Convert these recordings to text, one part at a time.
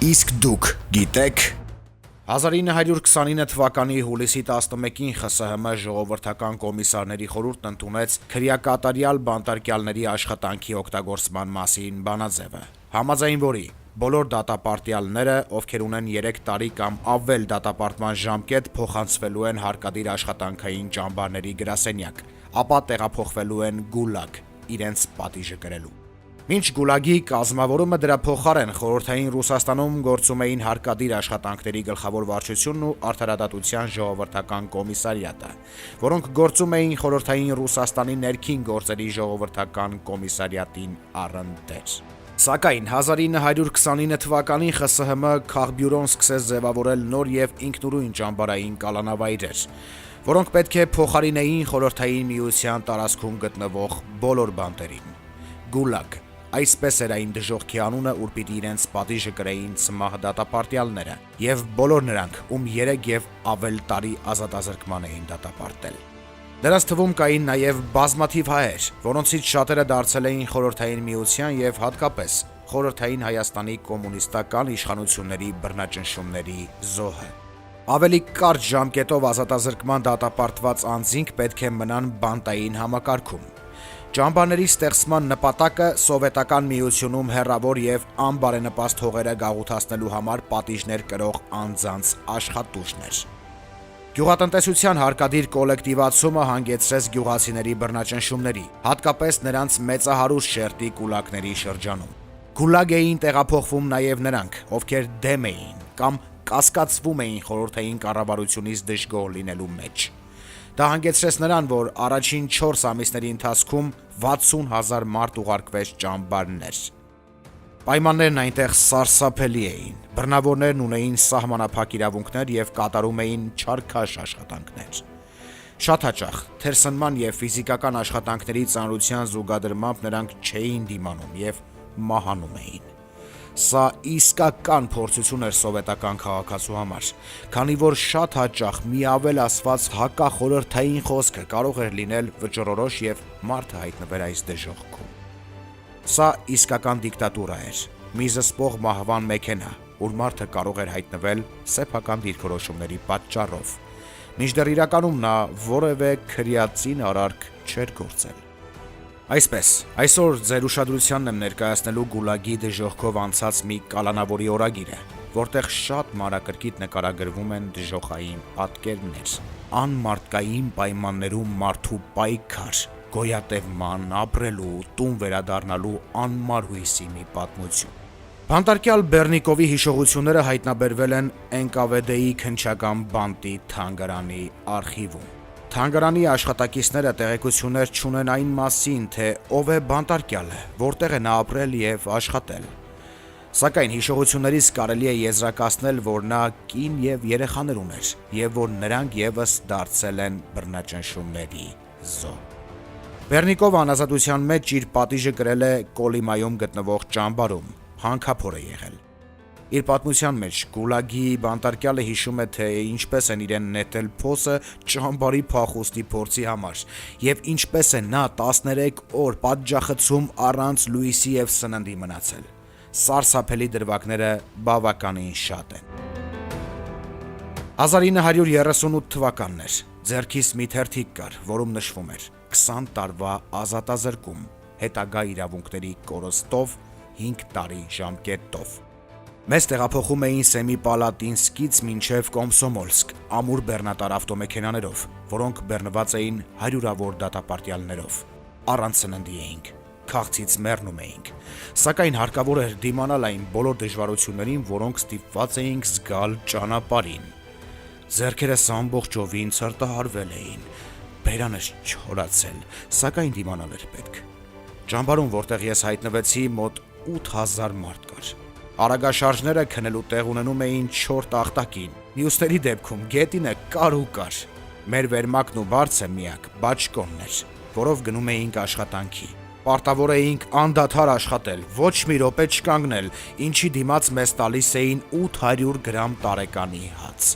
Իսկ դուք գիտեք 1929 թվականի հուլիսի 11-ին ԽՍՀՄ ժողովրդական կոմիսարների խորհուրդն ընդունեց քրեակատարյալ բանտարկյալների աշխատանքի օգտագործման մասին բանաձևը, համաձայն որի բոլոր դատապարտյալները, ովքեր ունեն 3 տարի կամ ավել դատապարտման ժամկետ, փոխանցվելու են հարկադիր աշխատանքային ճամբարների գրասենյակ, ապա տեղափոխվելու են Գուլագ իրենց պատիժը կրելու։ Մինչ Գուլագի կազմավորումը դրա փոխարեն խորհրդային Ռուսաստանում գործում էին հարկադիր աշխատանքների գլխավոր վարչությունն ու արդարադատության ժողովրդական կոմիսարիատը, որոնք գործում էին խորհրդային Ռուսաստանի ներքին գործերի ժողովրդական կոմիսարիատին առընթեր։ Սակայն 1929 թվականին ԽՍՀՄ քաղբյուրոն սկսեց ձևավորել նոր եւ ինքնուրույն ճամբարային կալանավայրեր, որոնք պետք է փոխարինեին խորհրդային միության տարածքում գտնվող բոլոր բանտերին։ Գուլագ այսպես էր այն դժոխքի անունը, ուր պիտի իրենց պատիժը կրեին ցմահ դատապարտյալները եւ բոլոր նրանք, ում 3 եւ ավել տարի ազատազրկման էին դատապարտել։ Դրանց թվում կային նաեւ բազմաթիվ հայեր, որոնցից շատերը դարձել էին խորհրդային միության եւ հատկապես խորհրդային Հայաստանի կոմունիստական իշխանությունների բռնաճնշումների զոհը։ Ավելի կարճ ժամկետով ազատազրկման դատապարտված անձինք պետք է մնան բանտային համակարգում։ Ճամբարների ստեղծման նպատակը սովետական միությունում հեռավոր եւ անբարենպաստ հողերը գաղութացնելու համար պատիժներ կրող անձանց աշխատուժն էր։ Գյուղատնտեսության հարկադիր կոլեկտիվացումը հանգեցրեց գյուղացիների բռնաճնշումների, հատկապես նրանց մեծահարուստ շերտի կուլակների շրջանում։ Գուլագ էին տեղափոխվում նաեւ նրանք, ովքեր դեմ էին կամ կասկածվում էին խորհրդային կառավարությունից դժգոհ լինելու մեջ։ Դա հանգեցրեց նրան, որ առաջին 4 ամիսների ընթացքում 60,000 մարդ ուղարկվեց ճամբարներ։ Պայմաններն այնտեղ սարսափելի էին, բռնավորներն ունեին սահմանափակ իրավունքներ եւ կատարում էին չարքաշ աշխատանքներ։ Շատ հաճախ թերսնման եւ ֆիզիկական աշխատանքների ծանրության զուգադրմամբ նրանք չէին դիմանում եւ մահանում էին։ Սա իսկական փորձություն էր սովետական քաղաքացու համար, քանի որ շատ հաճախ մի ավել ասված հակախորհրդային խոսքը կարող էր լինել վճռորոշ եւ մարդը հայտնվեր այս դժոխքում։ Սա իսկական դիկտատուրա էր, մի զսպող մահվան մեքենա, ուր մարդը կարող էր հայտնվել սեփական դիրքորոշումների պատճառով, մինչդեռ իրականում նա որևէ քրեածին արարք չէր գործել։ Այսպես, այսօր ձեր ուշադրությանն եմ ներկայացնելու Գուլագի դժոխքով անցած մի կալանավորի օրագիրը, որտեղ շատ մանրակրկիտ նկարագրվում են դժոխային պատկերներ, անմարդկային պայմաններում մարդու պայքար, գոյատևման, ապրելու, տուն վերադառնալու անմար հույսի մի պատմություն։ Բանտարկյալ Բեռնիկովի հիշողությունները հայտնաբերվել են ՆԿՎԴ-ի քննչական բանտի թանգարանի արխիվում։ Թանգարանի աշխատակիցները տեղեկություններ չունեն այն մասին, թե ով է բանտարկյալը, որտեղ է նա ապրել եւ աշխատել։ Սակայն հիշողություններից կարելի է եզրակացնել, որ նա կին եւ երեխաներ ուներ եւ որ նրանք եւս դարձել են բռնաճնշումների զոհ։ Բեռնիկովը անազատության մեջ իր պատիժը կրել է Կոլիմայում գտնվող ճամբարում, հանքափոր է եղել։ Իր պատմության մեջ Գուլագի բանտարկյալը հիշում է, թե ինչպես են իրեն նետել փոսը ճամբարի փախուստի փորձի համար եւ ինչպես է նա 13 օր պատժախցում առանց լույսի եւ սննդի մնացել։ Սարսափելի դրվագները բավականին շատ են։ 1938 թվականն էր, ձեռքիս մի թերթիկ կար, որում նշվում էր 20 տարվա ազատազրկում, հետագա իրավունքների կորստով 5 տարի ժամկետով։ Մեզ տեղափոխում էին Սեմիպալատինսկից մինչև Կոմսոմոլսկ ամուր բեռնատար ավտոմեքենաներով, որոնք բեռնված էին հարյուրավոր դատապարտյալներով։ Առանց սննդի էինք, քաղցից մեռնում էինք, սակայն հարկավոր էր դիմանալ այն բոլոր դժվարություններին, որոնք ստիպված էինք զգալ ճանապարհին։ Ձեռքերս ամբողջովին ցրտահարվել էին, բերանս չորացել, սակայն դիմանալ էր պետք։ Ճամբարում, որտեղ ես հայտնվեցի, մոտ 8000 մարդ կար։ Արագաշարժները քնելու տեղ ունենում էին 4 տախտակին, մյուսների դեպքում գետինը կար ու կար։ Մեր վերմակն ու բարձը միակ բաճկոնն էր, որով գնում էինք աշխատանքի։ Պարտավոր էինք անդադար աշխատել, ոչ մի րոպե չկանգնել, ինչի դիմաց մեզ տալիս էին 800 գրամ տարեկանի հաց,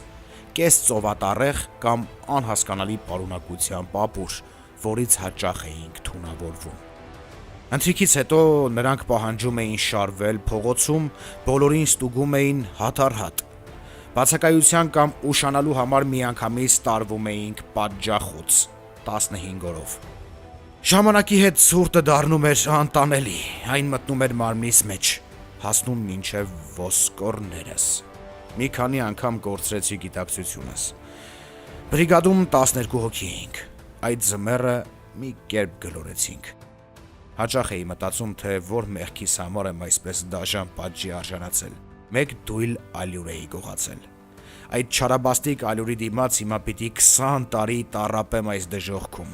կես ծովատառեղ կամ անհասկանալի պարունակության պապուր, որից հաճախ էինք թունավորվում։ Ընթրիքից հետո նրանք պահանջում էին շարվել փողոցում, բոլորին ստուգում էին հատ-առհատ։ Բացակայության կամ ուշանալու համար միանգամից տարվում էինք պատժախոց 15 օրով։ Ժամանակի հետ ցուրտը դառնում էր անտանելի, այն մտնում էր մարմնիս մեջ, հասնում մինչև ոսկորներս։ Մի քանի անգամ կորցրեցի գիտակցությունս։ Բրիգադում 12 հոգի էինք։ Այդ ձմեռը մի կերպ գլորեցինք։ Հաճախ էի մտածում, թե որ մեղքիս համար եմ այսպես դաժան պատժի արժանացել։ Մեկ դույլ ալյուր էի գողացել։ Այդ չարաբաստիկ ալյուրի դիմաց հիմա պիտի 20 տարի տառապեմ այս դժոխքում։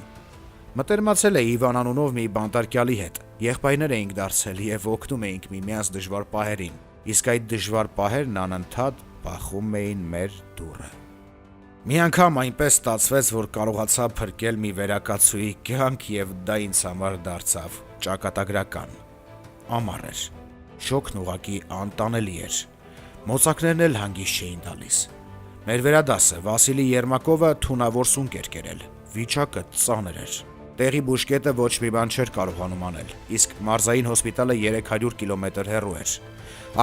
Մտերմացել էի Իվան անունով մի բանտարկյալի հետ։ Եղբայրներ էինք դարձել եւ օգնում էինք միմյանց դժվար պահերին։ Իսկ այդ դժվար պահերն անընդհատ բախում էին մեր դուռը։ Մի անգամ այնպես ստացվեց, որ կարողացա փրկել մի վերակացուի կյանք եւ դա ինձ համար դարձավ ճակատագրական։ Ամառ էր։ Շոկն ուղղակի անտանելի էր։ Մոծակներն էլ հանգիստ չէին տալիս։ Մեր վերադասը Վասիլի Երմակովը թունավոր սունկ էր կերել։ Վիճակը ծանր էր։ Տեղի բուժկետը ոչ մի բան չէր կարողանում անել, իսկ մարզային հոսպիտալը 300 կիլոմետր հեռու էր։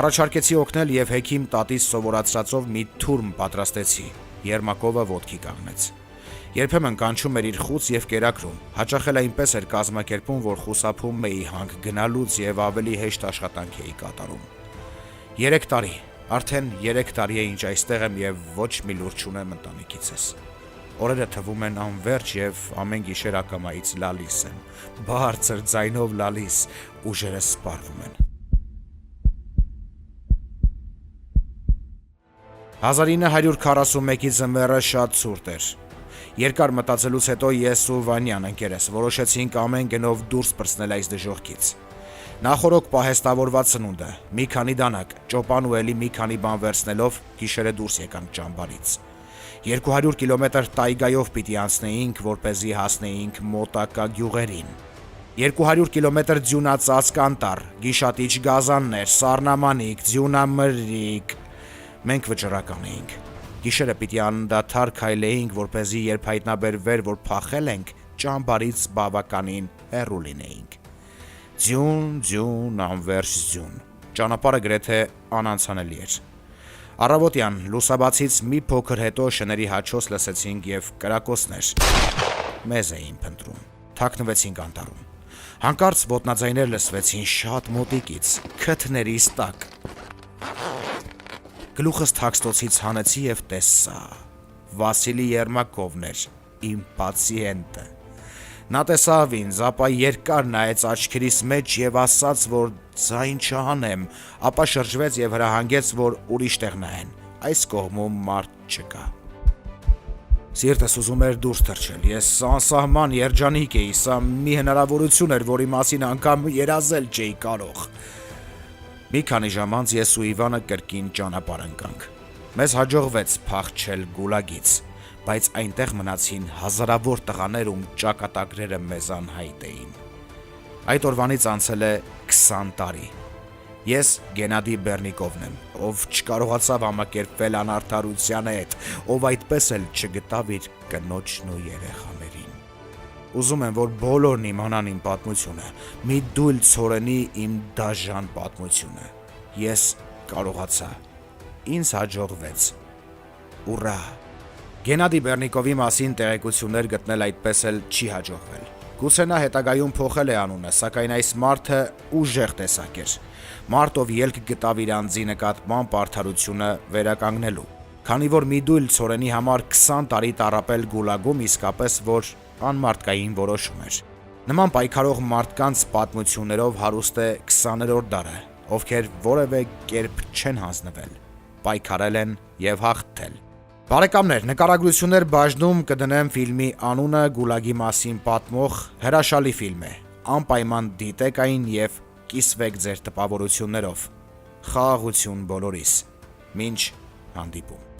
Առաջարկեցի օգնել եւ հեքիմ տատիս սովորացրածով մի թուրմ պատրաստեցի։ Երմակովը ոտքի կանգնեց։ Երբեմն կանչում էր իր խուց եւ կերակրում։ Հաճախ էլ այնպես էր կազմակերպում, որ խուսափում էի հանք գնալուց եւ ավելի հեշտ աշխատանք էի կատարում։ 3 տարի, արդեն 3 տարի է ինչ այստեղ եմ եւ ոչ մի լուր չունեմ ընտանիքիցս։ Օրերը թվում են անverջ եւ ամեն գիշեր ակամայից լալիս եմ, բարձր ձայնով լալիս, ուժերս սպառվում են։ 1941-ի ձմեռը շատ ցուրտ էր։ Երկար մտածելուց հետո ես ու Վանյան ընկերս որոշեցինք ամեն գնով դուրս պրծնել այս դժոխքից։ Նախորոք պահեստավորված սնունդը, մի քանի դանակ, ճոպան ու էլի մի քանի բան վերցնելով գիշերը դուրս եկանք ճամբարից։ 200 կիլոմետր տայգայով պիտի անցնեինք, որպեսզի հասնեինք մոտակա գյուղերին։ 200 կիլոմետր ձյունածածկ անտառ, գիշատիչ գազաններ, սառնամանիք, ձյունամրրիկ։ Մենք վճռական էինք։ Գիշերը պիտի անդադար քայլեինք, որպեսզի երբ հայտնաբերվեր, որ փախել ենք, ճամբարից բավականին հեռու լինեինք։ Ձյուն, անverջ ձյուն։ Ճանապարհը գրեթե անանցանելի էր։ Առավոտյան լուսաբացից մի փոքր հետո շների հաչոց լսեցինք եւ կրակոցներ։ Մեզ էին փնտրում։ Թաքնվեցինք անտառում։ Հանկարծ ոտնաձայներ լսվեցին շատ մոտիկից, քթներիս տակ։ Գլուխս թաքստոցից հանեցի եւ տեսա։ Վասիլի Երմակովն էր, իմ պացիենտը։ Նա տեսավ ինձ, ապա երկար նայեց աչքերիս մեջ եւ ասաց, որ ձայն չհանեմ, ապա շրջվեց եւ հրահանգեց, որ ուրիշ տեղ նայեն։ Այս կողմում մարդ չկա։ Սիրտս ուզում էր դուրս թռչել։ Ես անսահման երջանիկ էի, սա մի հնարավորություն էր, որի մասին անգամ երազել չէի կարող։ Մի քանի ժամ անց ես ու Իվանը կրկին ճանապարհ ընկանք։ Մեզ հաջողվեց փախչել գուլագից, բայց այնտեղ մնացին հազարավոր տղաներ, ում ճակատագրերը մեզ անհայտ էին։ Այդ օրվանից անցել է 20 տարի։ Ես Գենադի Բեռնիկովն եմ, ով չկարողացավ համակերպվել անարդարության հետ, ով այդպես էլ չգտավ իր կնոջն ու երեխաներին։ Ուզում եմ, որ բոլորն իմանան իմ պատմությունը, մի դույլ ցորենի իմ դաժան պատմությունը։ Ես կարողացա։ Ինձ հաջողվեց։ Ուռա։ Գենադի Բեռնիկովի մասին տեղեկություններ գտնել այդպես էլ չի հաջողվել։ Գուցե նա հետագայում փոխել է անունը, սակայն այս մարդը ուժեղ տեսակ էր։ Մարդ, ով ելք գտավ իր անձի նկատմամբ արդարությունը վերականգնելու։ Քանի որ մի դույլ ցորենի համար 20 տարի տառապել գուլագում իսկապես որ անմարդկային որոշում էր։ Նման պայքարող մարդկանց պատմություններով հարուստ է 20-րդ դարը, ովքեր որևէ կերպ չեն հանձնվել, պայքարել են եւ հաղթել։ Բարեկամներ, նկարագրություններ բաժնում կդնեմ ֆիլմի անունը գուլագի մասին պատմող հրաշալի ֆիլմ է։ Անպայման դիտեք այն եւ կիսվեք ձեր տպավորություններով։ Խաղաղություն բոլորիս։ Մինչ հանդիպում։